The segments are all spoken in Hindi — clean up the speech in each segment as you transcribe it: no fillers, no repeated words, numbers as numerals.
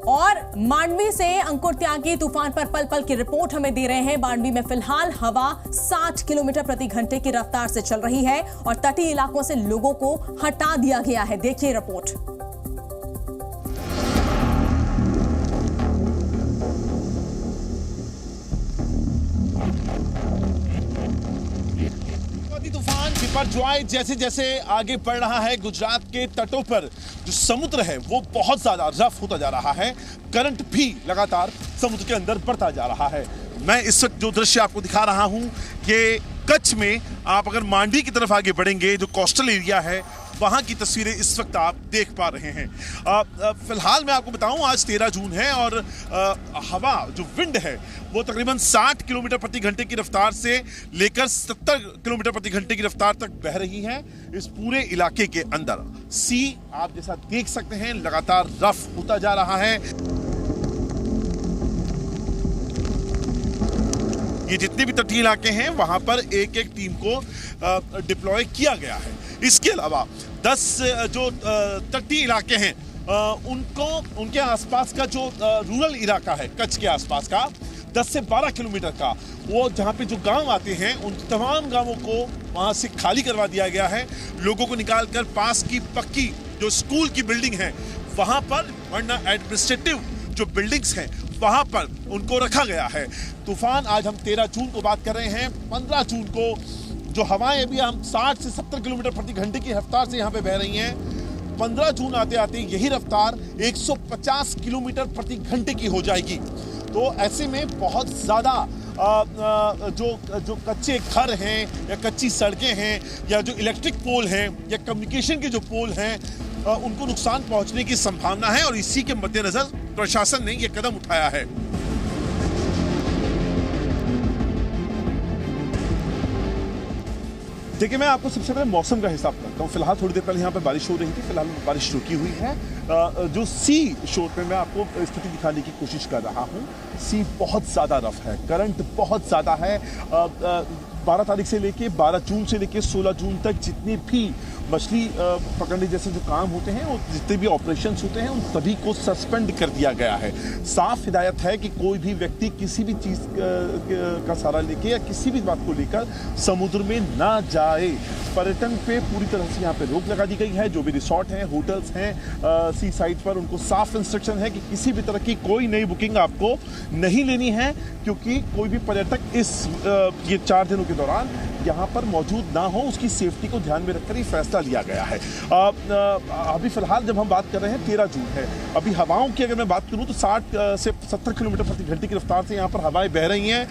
और मांडवी से अंकुर त्यागी तूफान पर पल पल की रिपोर्ट हमें दे रहे हैं। मांडवी में फिलहाल हवा 60 किलोमीटर प्रति घंटे की रफ्तार से चल रही है और तटीय इलाकों से लोगों को हटा दिया गया है। देखिए रिपोर्ट। तूफान बिपरजॉय जैसे जैसे आगे बढ़ रहा है, गुजरात के तटों पर जो समुद्र है वो बहुत ज्यादा रफ होता जा रहा है। करंट भी लगातार समुद्र के अंदर बढ़ता जा रहा है। मैं इस वक्त जो दृश्य आपको दिखा रहा हूं कि कच्छ में आप अगर मांडवी की तरफ आगे बढ़ेंगे, जो कोस्टल एरिया है, वहां की तस्वीरें इस वक्त आप देख पा रहे हैं। फिलहाल मैं आपको बताऊं आज 13 जून है और हवा जो विंड है वो तकरीबन 60 किलोमीटर प्रति घंटे की रफ्तार से लेकर 70 किलोमीटर प्रति घंटे की रफ्तार तक बह रही है इस पूरे इलाके के अंदर। सी आप जैसा देख सकते हैं लगातार रफ होता जा रहा है। ये जितने भी तटीय इलाके हैं वहां पर एक एक टीम को डिप्लॉय किया गया है। इसके अलावा 10 जो तटीय इलाके हैं उनके आसपास का जो रूरल इलाका है कच्छ के आसपास का 10 से 12 किलोमीटर का, वो जहाँ पे जो गांव आते हैं उन तमाम गांवों को वहां से खाली करवा दिया गया है। लोगों को निकालकर पास की पक्की जो स्कूल की बिल्डिंग है वहां पर, वरना एडमिनिस्ट्रेटिव जो बिल्डिंग्स हैं वहां पर उनको रखा गया है। तूफान आज हम 13 जून को बात कर रहे हैं। 15 जून को जो हवाएं अभी हम 60 से 70 किलोमीटर प्रति घंटे की रफ्तार से यहाँ पे बह रही हैं, 15 जून आते आते यही रफ्तार 150 किलोमीटर प्रति घंटे की हो जाएगी। तो ऐसे में बहुत ज़्यादा जो कच्चे घर हैं या कच्ची सड़कें हैं या जो इलेक्ट्रिक पोल हैं या कम्युनिकेशन के जो पोल हैं उनको नुकसान पहुंचने की संभावना है और इसी के मद्देनजर प्रशासन ने यह कदम उठाया है। देखिए, मैं आपको सबसे पहले मौसम का हिसाब करता हूँ। फिलहाल थोड़ी देर पहले यहाँ पे बारिश हो रही थी, फिलहाल बारिश रुकी हुई है। जो सी शोर पे मैं आपको स्थिति दिखाने की कोशिश कर रहा हूँ। सी बहुत ज़्यादा रफ है, करंट बहुत ज़्यादा है। 12 तारीख से लेके 12 जून से लेके 16 जून तक जितने भी मछली पकड़ने जैसे जो काम होते हैं, जितने भी ऑपरेशंस होते हैं, उन सभी को सस्पेंड कर दिया गया है। साफ हिदायत है कि कोई भी व्यक्ति किसी भी चीज़ का सहारा लेके या किसी भी बात को लेकर समुद्र में ना जाए। पर्यटन पे पूरी तरह से यहाँ पे रोक लगा दी गई है। जो भी रिसोर्ट हैं, होटल्स हैं सी साइड पर, उनको साफ इंस्ट्रक्शन है कि किसी भी तरह की कोई नई बुकिंग आपको नहीं लेनी है, क्योंकि कोई भी पर्यटक ये 4 दिनों के दौरान यहाँ पर मौजूद ना हो, उसकी सेफ्टी को ध्यान में रखकर ही फैसला लिया गया है। अभी फिलहाल जब हम बात कर रहे हैं 13 जून है, अभी हवाओं की अगर मैं बात करूँ तो 60 से 70 किलोमीटर प्रति घंटे की रफ्तार से यहाँ पर हवाएं बह रही हैं।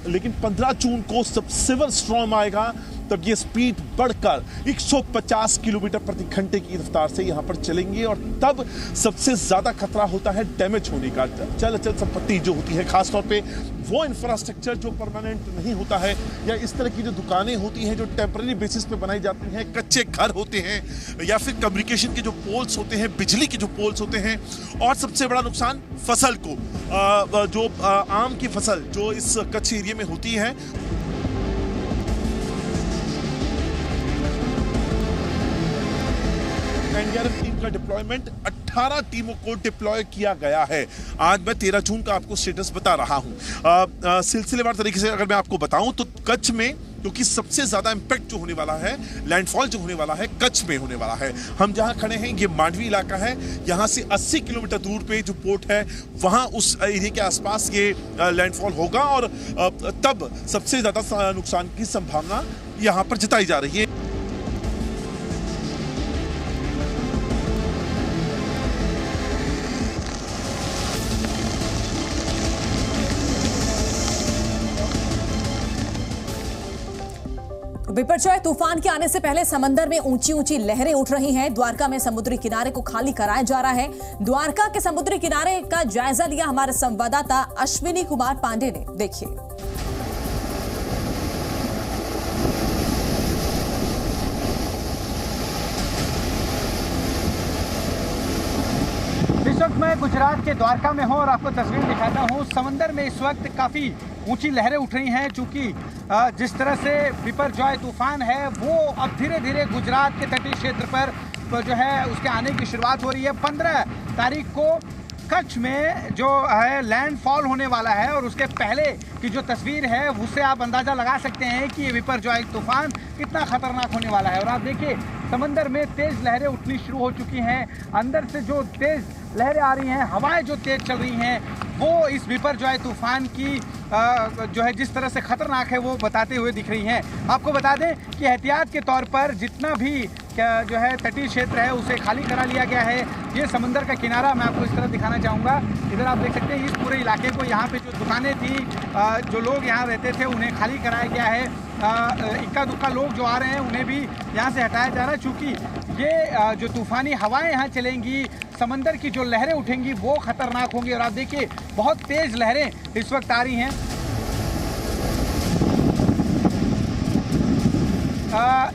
लेकिन 15 जून को सब सिवर स्टॉर्म आएगा, तब ये स्पीड बढ़कर 150 किलोमीटर प्रति घंटे की रफ्तार से यहाँ पर चलेंगे और तब सबसे ज्यादा खतरा होता है डैमेज होने का। चल अचल संपत्ति जो होती है, खासतौर पे वो इंफ्रास्ट्रक्चर जो परमानेंट नहीं होता है, या इस तरह की जो दुकानें होती हैं जो टेम्पररी बेसिस पे बनाई जाती हैं, कच्चे घर होते हैं, या फिर कम्युनिकेशन के जो पोल्स होते हैं, बिजली के जो पोल्स होते हैं, और सबसे बड़ा नुकसान फसल को, जो आम की फसल जो इस कच्छ एरिया में होती है। एनडीआरएफ टीम का डिप्लॉयमेंट 18 टीमों को डिप्लॉय किया गया है। आज मैं 13 जून का आपको स्टेटस बता रहा हूं। सिलसिलेवार तरीके से अगर मैं आपको बताऊं तो कच्छ में, क्योंकि सबसे ज्यादा इंपैक्ट जो होने वाला है, लैंडफॉल जो होने वाला है, कच्छ में होने वाला है। हम जहां खड़े हैं ये मांडवी इलाका है, यहां से 80 किलोमीटर दूर पे जो पोर्ट है वहां उस एरिया के आसपास ये लैंडफॉल होगा और तब सबसे ज्यादा नुकसान की संभावना यहां पर जताई जा रही है। बिपरजॉय तूफान के आने से पहले समंदर में ऊंची ऊंची लहरें उठ रही हैं। द्वारका में समुद्री किनारे को खाली कराया जा रहा है। द्वारका के समुद्री किनारे का जायजा लिया हमारे संवाददाता अश्विनी कुमार पांडे ने। देखिए। इस वक्त मैं गुजरात के द्वारका में हूं और आपको तस्वीर दिखाता हूं। समंदर में इस वक्त काफी ऊंची लहरें उठ रही हैं, चूंकि जिस तरह से बिपरजॉय तूफान है वो अब धीरे धीरे गुजरात के तटीय क्षेत्र पर जो है उसके आने की शुरुआत हो रही है। 15 तारीख को कच्छ में जो है लैंडफॉल होने वाला है और उसके पहले की जो तस्वीर है उससे आप अंदाज़ा लगा सकते हैं कि ये बिपरजॉय तूफान कितना खतरनाक होने वाला है। और आप देखिए समंदर में तेज़ लहरें उठनी शुरू हो चुकी हैं, अंदर से जो तेज़ लहरें आ रही हैं, हवाएं जो तेज़ चल रही हैं, वो इस बिपरजॉय तूफान की जो है जिस तरह से खतरनाक है वो बताते हुए दिख रही हैं। आपको बता दें कि एहतियात के तौर पर जितना भी जो है तटीय क्षेत्र है उसे खाली करा लिया गया है। ये समंदर का किनारा मैं आपको इस तरह दिखाना चाहूँगा। इधर आप देख सकते हैं इस पूरे इलाके को, यहाँ पे जो दुकानें थी, जो लोग यहाँ रहते थे उन्हें खाली कराया गया है। इक्का दुक्का लोग जो आ रहे हैं उन्हें भी यहाँ से हटाया जा रहा है, चूँकि ये जो तूफ़ानी हवाएं यहाँ चलेंगी, समंदर की जो लहरें उठेंगी वो ख़तरनाक होंगी। और आप देखिए बहुत तेज़ लहरें इस वक्त आ रही हैं।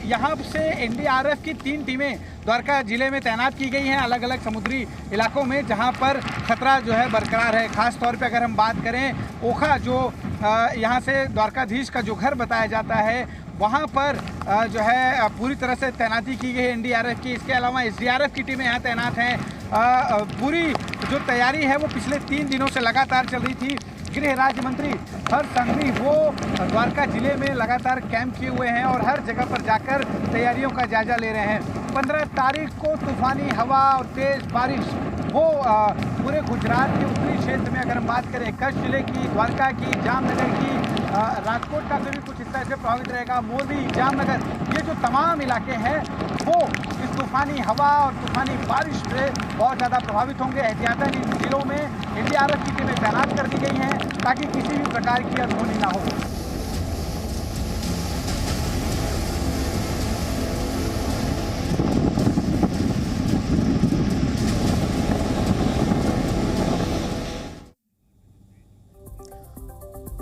यहाँ से एनडीआरएफ की 3 टीमें द्वारका जिले में तैनात की गई हैं अलग अलग समुद्री इलाकों में जहाँ पर खतरा जो है बरकरार है। ख़ास तौर पे अगर हम बात करें ओखा, जो यहाँ से द्वारकाधीश का जो घर बताया जाता है, वहाँ पर जो है पूरी तरह से तैनाती की गई है एनडीआरएफ की। इसके अलावा एसडीआरएफ की टीमें यहाँ तैनात हैं। पूरी जो तैयारी है वो पिछले 3 दिनों से लगातार चल रही थी। गृह राज्य मंत्री हर्ष संघवी वो द्वारका जिले में लगातार कैंप किए हुए हैं और हर जगह पर जाकर तैयारियों का जायजा ले रहे हैं। 15 तारीख को तूफानी हवा और तेज़ बारिश वो पूरे गुजरात के उत्तरी क्षेत्र में, अगर हम बात करें कच्छ जिले की, द्वारका की, जामनगर की, राजकोट का भी कुछ हिस्सा इससे प्रभावित रहेगा, मोरबी, जामनगर, ये जो तमाम इलाके हैं वो इस तूफानी हवा और तूफानी बारिश से बहुत ज़्यादा प्रभावित होंगे। एहतियातन इन जिलों में एनडीआरएफ की टीमें तैनात कर दी गई हैं ताकि किसी भी प्रकार की अनहोनी ना हो।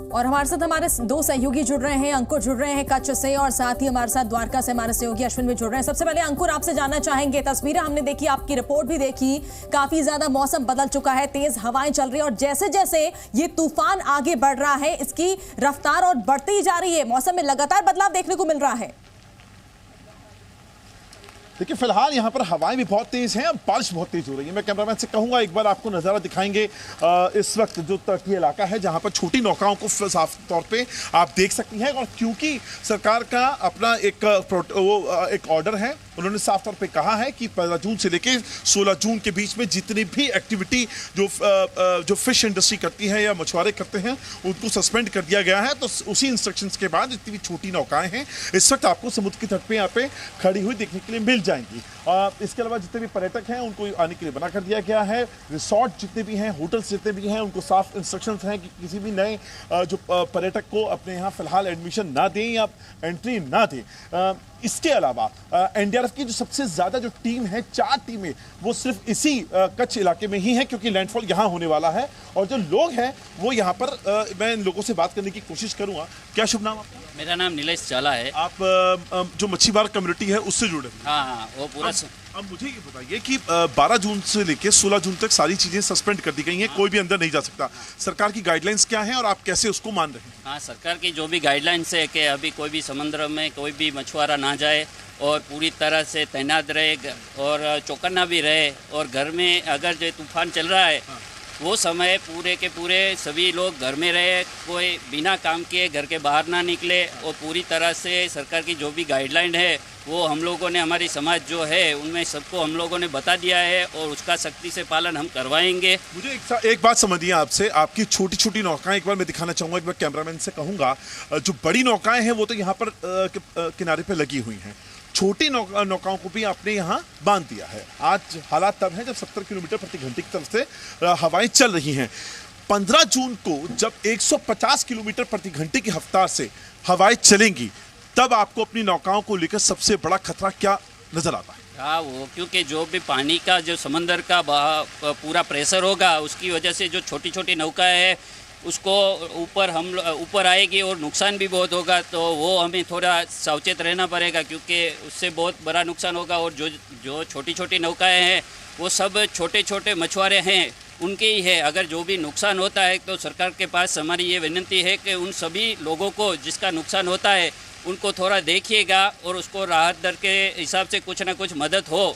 और हमारे साथ हमारे 2 सहयोगी जुड़ रहे हैं। अंकुर जुड़ रहे हैं कच्छ से और साथ ही हमारे साथ द्वारका से हमारे सहयोगी अश्विन भी जुड़ रहे हैं। सबसे पहले अंकुर, आपसे जानना चाहेंगे, तस्वीरें हमने देखी, आपकी रिपोर्ट भी देखी, काफी ज्यादा मौसम बदल चुका है, तेज हवाएं चल रही है और जैसे जैसे ये तूफान आगे बढ़ रहा है इसकी रफ्तार और बढ़ती ही जा रही है, मौसम में लगातार बदलाव देखने को मिल रहा है। देखिए फिलहाल यहाँ पर हवाएं भी बहुत तेज हैं और बारिश बहुत तेज हो रही है। मैं कैमरामैन से कहूंगा एक बार आपको नज़ारा दिखाएंगे। इस वक्त जो तटीय इलाका है जहाँ पर छोटी नौकाओं को साफ तौर पे आप देख सकती हैं, और क्योंकि सरकार का अपना एक ऑर्डर है, उन्होंने साफ तौर पे कहा है कि 15 जून से लेकर 16 जून के बीच में जितनी भी एक्टिविटी जो फिश इंडस्ट्री करती है या मछुआरे करते हैं उनको सस्पेंड कर दिया गया है। तो उसी इंस्ट्रक्शंस के बाद जितनी भी छोटी नौकाएं हैं इस वक्त आपको समुद्र के तट पे यहाँ पे खड़ी हुई देखने के लिए मिल जाएंगी। इसके अलावा जितने भी पर्यटक हैं उनको आने के लिए मना कर दिया गया है। रिसोर्ट जितने भी हैं, होटल्स जितने भी हैं, उनको साफ इंस्ट्रक्शंस हैं कि किसी भी नए जो पर्यटक को अपने यहाँ फिलहाल एडमिशन ना दें या एंट्री ना दें। इसके अलावा एनडीआरएफ की जो सबसे ज्यादा जो टीम है, 4 टीमें, वो सिर्फ इसी कच्छ इलाके में ही है क्योंकि लैंडफॉल यहाँ होने वाला है। और जो लोग हैं वो यहाँ पर मैं इन लोगों से बात करने की कोशिश करूंगा। क्या शुभ नाम आपका? मेरा नाम नीलेश चाला है। आप जो मच्छीमार कम्युनिटी है उससे जुड़े? हाँ, वो पूरा। अब मुझे ये बताइए कि 12 जून से लेकर 16 जून तक सारी चीजें सस्पेंड कर दी गई हैं, कोई भी अंदर नहीं जा सकता। सरकार की गाइडलाइंस क्या है और आप कैसे उसको मान रहे हैं? हाँ, सरकार की जो भी गाइडलाइंस है कि अभी कोई भी समुद्र में कोई भी मछुआरा ना जाए और पूरी तरह से तैनात रहे और चौकन्ना भी रहे, और घर में अगर जो तूफान चल रहा है वो समय पूरे के पूरे सभी लोग घर में रहे, कोई बिना काम किए घर के बाहर ना निकले, और पूरी तरह से सरकार की जो भी गाइडलाइन है वो हम लोगों ने, हमारी समाज जो है उनमें सबको हम लोगों ने बता दिया है और उसका सख्ती से पालन हम करवाएंगे। मुझे एक बात समझिए आपसे, आपकी छोटी छोटी नौकाएं एक बार मैं दिखाना चाहूँगा, एक बार कैमरामैन से कहूँगा। जो बड़ी नौकाएं हैं वो तो यहाँ पर किनारे पर लगी हुई हैं, छोटी नौकाओं को भी आपने यहाँ बांध दिया है। आज हालात तब हैं जब 70 किलोमीटर प्रति घंटे की तरफ से हवाएं चल रही हैं। 15 जून को जब 150 किलोमीटर प्रति घंटे की रफ्तार से हवाएं चलेंगी तब आपको अपनी नौकाओं को लेकर सबसे बड़ा खतरा क्या नजर आता है? हाँ, वो क्योंकि जो भी पानी का जो समंदर का पूरा प्रेशर होगा उसकी वजह से जो छोटी छोटी नौकाएं हैं उसको ऊपर आएगी और नुकसान भी बहुत होगा, तो वो हमें थोड़ा सावचेत रहना पड़ेगा क्योंकि उससे बहुत बड़ा नुकसान होगा। और जो छोटी छोटी नौकाएं हैं वो सब छोटे छोटे मछुआरे हैं उनके ही है। अगर जो भी नुकसान होता है तो सरकार के पास हमारी ये विनती है कि उन सभी लोगों को जिसका नुकसान होता है उनको थोड़ा देखिएगा और उसको राहत दर के हिसाब से कुछ ना कुछ मदद हो,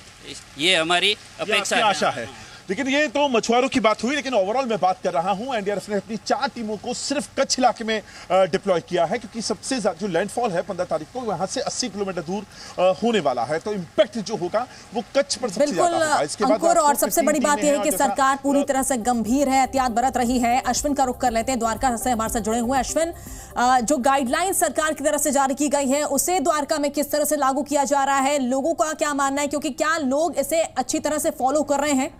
ये हमारी अपेक्षा आशा है। लेकिन ये तो मछुआरों की बात हुई, लेकिन ओवरऑल मैं बात कर रहा हूं एनडीआरएफ ने अपनी 4 टीमों को सिर्फ कच्छ इलाके में डिप्लॉय किया है, क्योंकि सबसे ज्यादा जो लैंडफॉल है 15 तारीख को वहां से 80 किलोमीटर दूर होने वाला है, तो इम्पैक्ट जो होगा वो कच्छ पर सबसे ज्यादा होगा। इसके बाद अंकुर, और सबसे बड़ी बात यह है कि सरकार पूरी तरह से गंभीर है, एहतियात बरत रही है। अश्विन का रुख कर लेते हैं, द्वारका से हमारे साथ जुड़े हुए हैं। अश्विन, जो गाइडलाइन सरकार की तरफ से जारी की गई है उसे द्वारका में किस तरह से लागू किया जा रहा है, लोगों का क्या मानना है, क्योंकि क्या लोग इसे अच्छी तरह से फॉलो कर रहे हैं?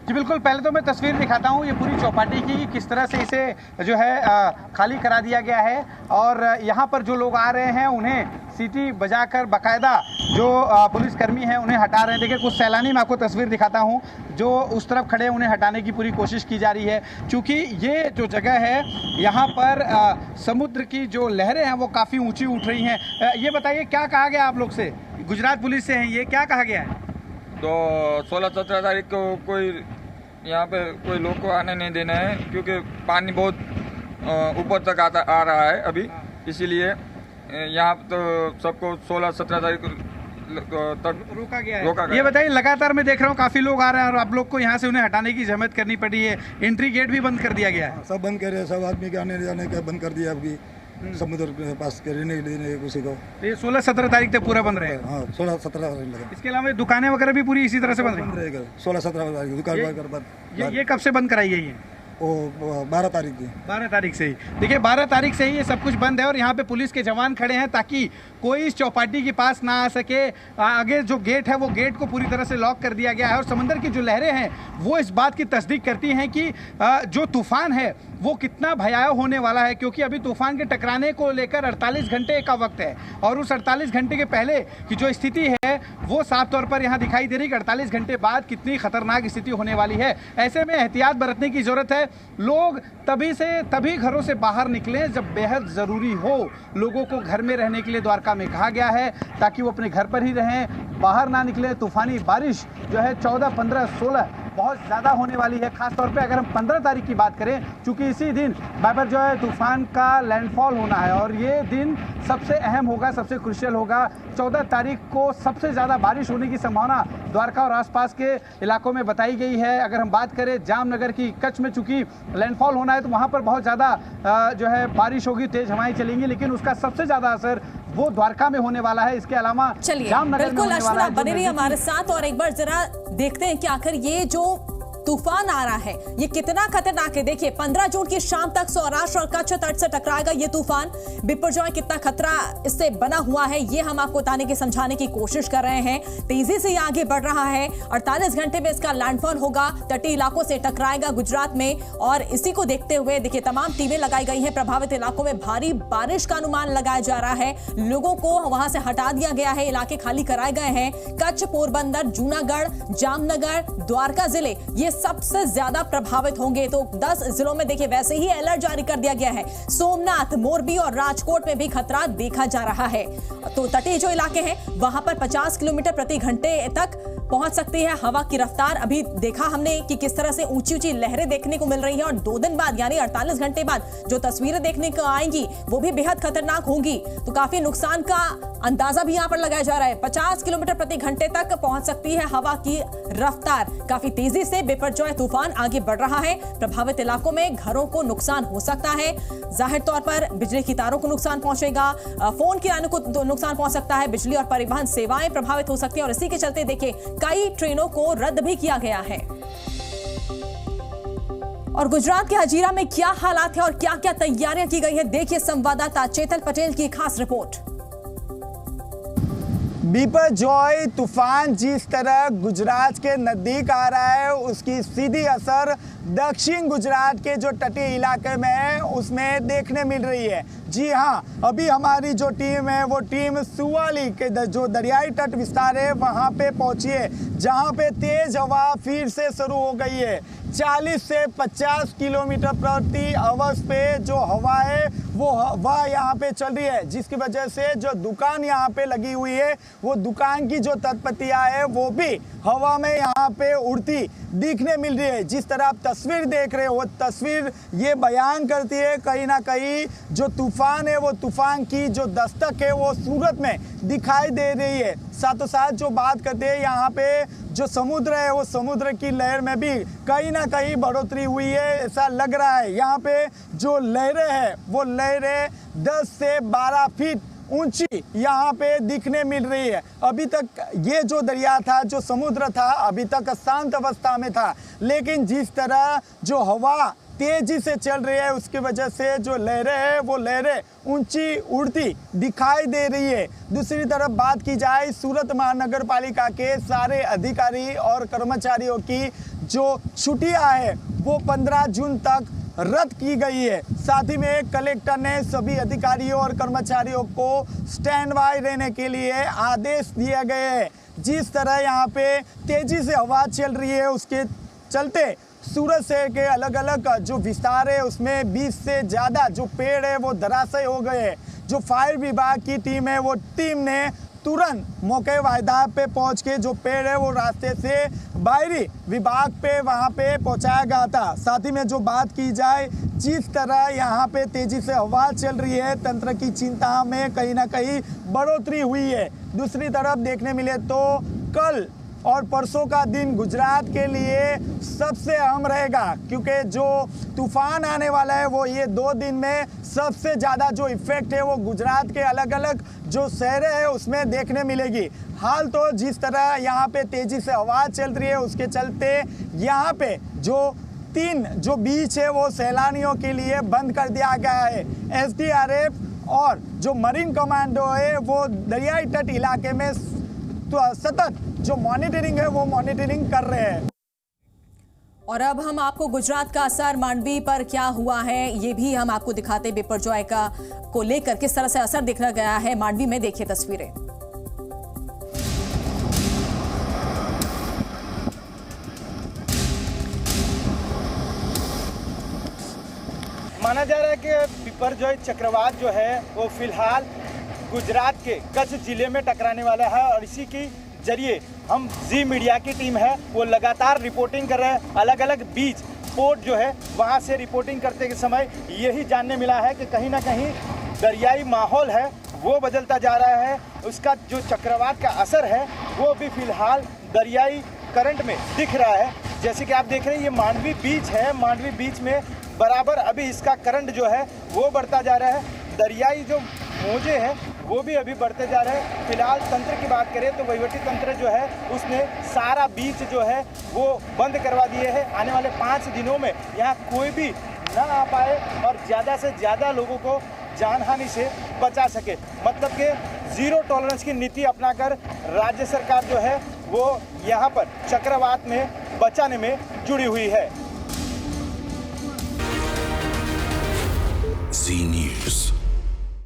जी बिल्कुल, पहले तो मैं तस्वीर दिखाता हूँ ये पूरी चौपाटी की, किस तरह से इसे जो है खाली करा दिया गया है, और यहाँ पर जो लोग आ रहे हैं उन्हें सीटी बजाकर बाकायदा जो पुलिसकर्मी हैं उन्हें हटा रहे हैं। देखिए कुछ सैलानी, मैं आपको तस्वीर दिखाता हूँ, जो उस तरफ खड़े हैं उन्हें हटाने की पूरी कोशिश की जा रही है, क्योंकि ये जो जगह है यहाँ पर समुद्र की जो लहरें हैं वो काफ़ी ऊँची उठ रही हैं। ये बताइए क्या कहा गया आप लोग से, गुजरात पुलिस से हैं, ये क्या कहा गया है? तो 16-17 तारीख को कोई यहाँ पे कोई लोग को आने नहीं देना है, क्योंकि पानी बहुत ऊपर तक आ रहा है अभी, इसीलिए यहाँ तो सबको 16-17 तारीख तक रोका गया है। ये बताइए, लगातार मैं देख रहा हूँ काफी लोग आ रहे हैं और आप लोग को यहाँ से उन्हें हटाने की जहमत करनी पड़ी है, एंट्री गेट भी बंद कर दिया गया है। सब बंद कर, सब आदमी के आने जाने का बंद कर दिया अभी, समुद्र के पास रहने के लिए किसी को। ये 16-17 तारीख तक पूरा बंद रहेगा? हाँ, 16-17 तारीख। इसके अलावा दुकानें वगैरह भी पूरी इसी तरह से बंद रहेगा 16-17 तारीख दुकान। ये कब से बंद कराई गई है? वो 12 तारीख की। 12 तारीख से ही, देखिए 12 तारीख से ही ये सब कुछ बंद है, और यहाँ पे पुलिस के जवान खड़े हैं ताकि कोई इस चौपाटी के पास ना आ सके। आगे जो गेट है वो गेट को पूरी तरह से लॉक कर दिया गया है, और समंदर की जो लहरें हैं वो इस बात की तस्दीक करती हैं कि जो तूफान है वो कितना भयावह होने वाला है, क्योंकि अभी तूफान के टकराने को लेकर 48 घंटे का वक्त है, और उस 48 घंटे के पहले की जो स्थिति है वो साफ तौर पर यहाँ दिखाई दे रही कि 48 घंटे बाद कितनी खतरनाक स्थिति होने वाली है। ऐसे में एहतियात बरतने की जरूरत है। लोग तभी घरों से बाहर निकलें जब बेहद ज़रूरी हो। लोगों को घर में रहने के लिए द्वारका में कहा गया है, ताकि वो अपने घर पर ही रहें, बाहर ना निकलें। तूफानी बारिश जो है 14, 15, 16 बहुत ज़्यादा होने वाली है, खासतौर पे अगर हम 15 तारीख की बात करें, क्योंकि इसी दिन बाबर जो है तूफान का लैंडफॉल होना है, और ये दिन सबसे अहम होगा, सबसे क्रुशियल होगा। 14 तारीख को सबसे ज़्यादा बारिश होने की संभावना द्वारका और आसपास के इलाकों में बताई गई है। अगर हम बात करें जामनगर की, कच्छ में चूंकि लैंडफॉल होना है तो वहाँ पर बहुत ज़्यादा जो है बारिश होगी, तेज़ हवाएं चलेंगी, लेकिन उसका सबसे ज़्यादा असर वो द्वारका में होने वाला है। इसके अलावा जामनगर बिल्कुल अश्विन बने रही हमारे साथ, और एक बार जरा देखते हैं कि आखिर ये जो तूफान आ रहा है ये कितना खतरनाक है। देखिए 15 जून की शाम तक सौराष्ट्र और कच्छ तट से टकराएगा ये तूफान। बिपरजॉय कितना खतरा इससे बना हुआ है ये हम आपको बताने की, समझाने की कोशिश कर रहे हैं। तेजी से ये आगे बढ़ रहा है, 48 घंटे में इसका लैंडफॉल होगा, तटीय इलाकों से टकराएगा गुजरात में, और इसी को देखते हुए देखिए तमाम टीमें लगाई गई हैं। प्रभावित इलाकों में भारी बारिश का अनुमान लगाया जा रहा है, लोगों को वहां से हटा दिया गया है, इलाके खाली कराए गए हैं। कच्छ, पोरबंदर, जूनागढ़, जामनगर, द्वारका जिले ये सबसे ज्यादा प्रभावित होंगे। तो 10 जिलों में देखिए वैसे ही अलर्ट जारी कर दिया गया है। सोमनाथ, मोरबी और राजकोट में भी खतरा देखा जा रहा है। तो तटीय जो इलाके हैं वहां पर 50 किलोमीटर प्रति घंटे तक पहुंच सकती है हवा की रफ्तार। अभी देखा हमने कि किस तरह से ऊंची ऊंची लहरें देखने को मिल रही हैं, और 2 दिन बाद यानी 48 घंटे बाद जो तस्वीरें देखने को आएंगी वो भी बेहद खतरनाक होंगी। तो काफी नुकसान का अंदाजा भी यहां पर लगाया जा रहा है। 50 किलोमीटर प्रति घंटे तक पहुंच सकती है हवा की रफ्तार। काफी तेजी से बिपरजॉय तूफान आगे बढ़ रहा है। प्रभावित इलाकों में घरों को नुकसान हो सकता है, जाहिर तौर पर बिजली की तारों को नुकसान पहुंचेगा, फोन की लाइनों को नुकसान पहुंच सकता है, बिजली और परिवहन सेवाएं प्रभावित हो सकती है, और इसी के चलते देखिए कई ट्रेनों को रद्द भी किया गया है। और गुजरात के हजीरा में क्या हालात है और क्या क्या तैयारियां की गई है, देखिए संवाददाता चेतल पटेल की खास रिपोर्ट। बिपरजॉय तूफान जिस तरह गुजरात के नज़दीक आ रहा है उसकी सीधी असर दक्षिण गुजरात के जो तटीय इलाके में है उसमें देखने मिल रही है। जी हाँ, अभी हमारी जो टीम है वो टीम सुवाली के जो दरियाई तट विस्तार है वहाँ पे पहुँची है, जहाँ पे तेज हवा फिर से शुरू हो गई है। 40 से 50 किलोमीटर प्रति आवर्स पे जो हवा है वो हवा यहाँ पे चल रही है, जिसकी वजह से जो दुकान यहाँ पे लगी हुई है वो दुकान की जो तत्पतियाँ है वो भी हवा में यहाँ पे उड़ती दिखने मिल रही है। जिस तरह आप तस्वीर देख रहे हो वो तस्वीर ये बयान करती है कहीं ना कहीं जो तूफान है वो तूफान की जो दस्तक है वो सूरत में दिखाई दे रही है। साथों साथ जो बात करते हैं यहाँ पे जो समुद्र है वो समुद्र की लहर में भी कहीं ना कहीं बढ़ोतरी हुई है ऐसा लग रहा है। यहाँ पे जो लहरें हैं वो लहरें 10 से 12 फीट ऊंची यहाँ पे दिखने मिल रही है। अभी तक ये जो दरिया था जो समुद्र था अभी तक शांत अवस्था में था, लेकिन जिस तरह जो हवा तेजी से चल रही है उसकी वजह से जो लहरें हैं वो लहरें ऊंची उड़ती दिखाई दे रही है। दूसरी तरफ बात की जाए सूरत महानगर पालिका के सारे अधिकारी और कर्मचारियों की जो छुट्टियां है वो 15 जून तक रद्द की गई है। साथ ही में कलेक्टर ने सभी अधिकारियों और कर्मचारियों को स्टैंड बाय रहने के लिए आदेश दिए गए हैं। जिस तरह यहाँ पे तेजी से हवा चल रही है उसके चलते सूरत शहर के अलग अलग जो विस्तार है उसमें 20 से ज़्यादा जो पेड़ है वो धराशायी हो गए हैं। जो फायर विभाग की टीम है वो टीम ने तुरंत मौके वायदा पे पहुंच के जो पेड़ है वो रास्ते से बाहरी विभाग पे वहां पे पहुंचाया गया था। साथ ही में जो बात की जाए जिस तरह यहाँ पे तेजी से हवा चल रही है तंत्र की चिंता में कहीं ना कहीं बढ़ोतरी हुई है। दूसरी तरफ देखने मिले तो कल और परसों का दिन गुजरात के लिए सबसे अहम रहेगा क्योंकि जो तूफान आने वाला है वो ये 2 दिन में सबसे ज़्यादा जो इफेक्ट है वो गुजरात के अलग अलग जो शहर है उसमें देखने मिलेगी। हाल तो जिस तरह यहाँ पे तेज़ी से हवा चल रही है उसके चलते यहाँ पे जो 3 जो बीच है वो सैलानियों के लिए बंद कर दिया गया है। SDRF और जो मरीन कमांडो है वो दरियाई तट इलाके में तो सतत जो मॉनिटरिंग है वो मॉनिटरिंग कर रहे हैं। और अब हम आपको गुजरात का असर मांडवी पर क्या हुआ है ये भी हम आपको दिखाते हैं। बिपरजॉय का को लेकर किस तरह से असर देखा गया है मांडवी में, देखिए तस्वीरें। माना जा रहा है कि बिपरजॉय चक्रवात जो है वो फिलहाल गुजरात के कच्छ जिले में टकराने वाला है और इसी की जरिए हम जी मीडिया की टीम है वो लगातार रिपोर्टिंग कर रहे हैं। अलग अलग बीच पोर्ट जो है वहाँ से रिपोर्टिंग करते के समय यही जानने मिला है कि कहीं ना कहीं दरियाई माहौल है वो बदलता जा रहा है। उसका जो चक्रवात का असर है वो भी फिलहाल दरियाई करंट में दिख रहा है। जैसे कि आप देख रहे हैं ये मांडवी बीच है, मांडवी बीच में बराबर अभी इसका करंट जो है वो बढ़ता जा रहा है। दरियाई जो मौजे हैं वो भी अभी बढ़ते जा रहे हैं। फिलहाल तंत्र की बात करें तो वहीवटी तंत्र जो है उसने सारा बीच जो है वो बंद करवा दिए हैं। आने वाले 5 दिनों में यहाँ कोई भी ना आ पाए और ज़्यादा से ज़्यादा लोगों को जानहानि से बचा सके। मतलब कि ज़ीरो टॉलरेंस की नीति अपनाकर राज्य सरकार जो है वो यहाँ पर चक्रवात में बचाने में जुड़ी हुई है। Zee News.